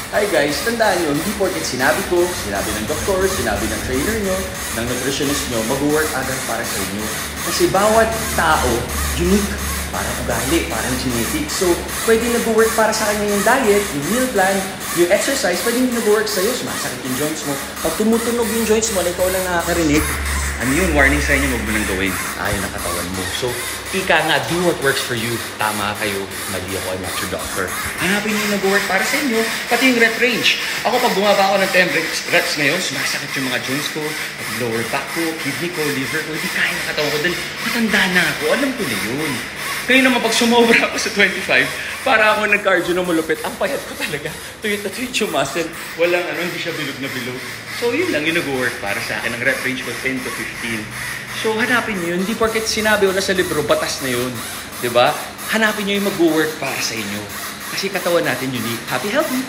Hi guys, tandaan nyo, hindi porket sinabi ko, sinabi ng doktor, sinabi ng trainer nyo, ng nutritionist nyo, mag-work agad para sa inyo. Kasi bawat tao, unique, parang ugali, parang genetic. So, pwede nag-work para sa kanya yung diet, yung meal plan, yung exercise, pwede nag-work sa'yo, sumasakit yung joints mo. Pag tumutunog yung joints mo na ikaw lang nakakarinig, ano yun, warning sa inyo, huwag mo nang gawin. Ayaw ng katawan mo. So, ika nga, do what works for you. Tama kayo, mali ako, I'm not your doctor. Hanapin nyo yung nag-work para sa inyo, pati yung rep range. Ako, pag bumaba ako ng 10 reps ngayon, sumasakit yung mga joints ko, at lower back ko, kidney ko, liver ko, hindi kaya ng katawan ko. Dahil matanda na ako, alam ko na yun. Kaya naman pag sumobra ako sa 25, para ako nag-cardio na malupit, ang payat ko talaga. Tuyot na tuyot yung muscle. Walang hindi siya bilog na bilog. So yun lang yung nag-work para sa akin. Ang rep range ko 10 to 15. So hanapin nyo yun. Hindi porket sinabi wala sa libro, batas na yun. Diba? Hanapin nyo yung mag-work para sa inyo. Kasi katawan natin unique. Happy, healthy!